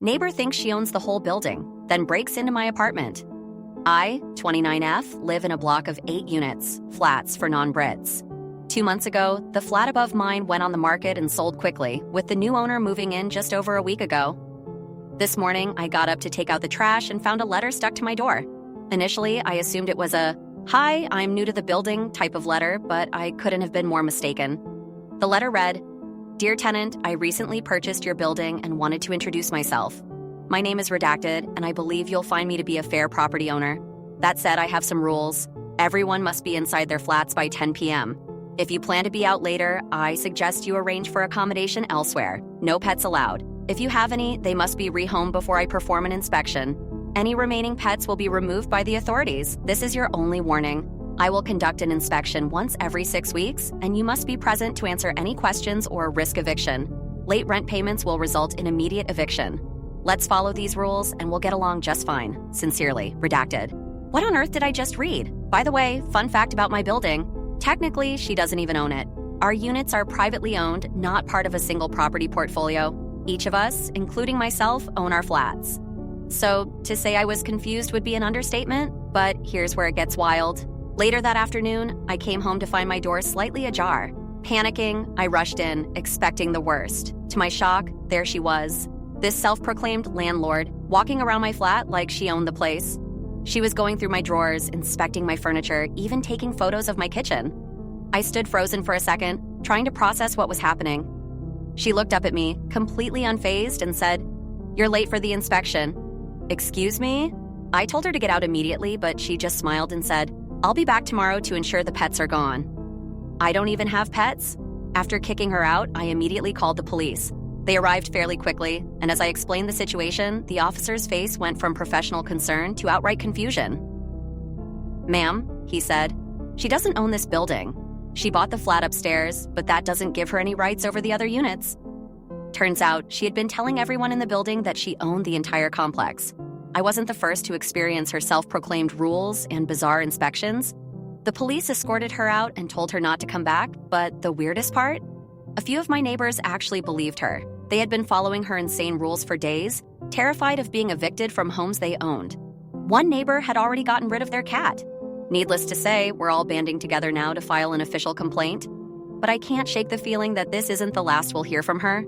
Neighbor thinks she owns the whole building, then breaks into my apartment. I, 29F, live in a block of 8 units, flats for non-Brits. 2 months ago, the flat above mine went on the market and sold quickly, with the new owner moving in just over a week ago. This morning, I got up to take out the trash and found a letter stuck to my door. Initially, I assumed it was a, "Hi, I'm new to the building" type of letter, but I couldn't have been more mistaken. The letter read, "Dear tenant, I recently purchased your building and wanted to introduce myself. My name is redacted, and I believe you'll find me to be a fair property owner. That said, I have some rules. Everyone must be inside their flats by 10 p.m. If you plan to be out later, I suggest you arrange for accommodation elsewhere. No pets allowed. If you have any, they must be rehomed before I perform an inspection. Any remaining pets will be removed by the authorities. This is your only warning. I will conduct an inspection once every 6 weeks, and you must be present to answer any questions or risk eviction. Late rent payments will result in immediate eviction. Let's follow these rules, and we'll get along just fine. Sincerely, redacted." What on earth did I just read? By the way, fun fact about my building. Technically, she doesn't even own it. Our units are privately owned, not part of a single property portfolio. Each of us, including myself, own our flats. So, to say I was confused would be an understatement, but here's where it gets wild. Later that afternoon, I came home to find my door slightly ajar. Panicking, I rushed in, expecting the worst. To my shock, there she was. This self-proclaimed landlord, walking around my flat like she owned the place. She was going through my drawers, inspecting my furniture, even taking photos of my kitchen. I stood frozen for a second, trying to process what was happening. She looked up at me, completely unfazed, and said, "You're late for the inspection." "Excuse me?" I told her to get out immediately, but she just smiled and said, "I'll be back tomorrow to ensure the pets are gone." I don't even have pets. After kicking her out, I immediately called the police. They arrived fairly quickly, and as I explained the situation, the officer's face went from professional concern to outright confusion. "Ma'am," he said, "she doesn't own this building. She bought the flat upstairs, but that doesn't give her any rights over the other units." Turns out, she had been telling everyone in the building that she owned the entire complex. I wasn't the first to experience her self-proclaimed rules and bizarre inspections. The police escorted her out and told her not to come back, but the weirdest part? A few of my neighbors actually believed her. They had been following her insane rules for days, terrified of being evicted from homes they owned. One neighbor had already gotten rid of their cat. Needless to say, we're all banding together now to file an official complaint. But I can't shake the feeling that this isn't the last we'll hear from her.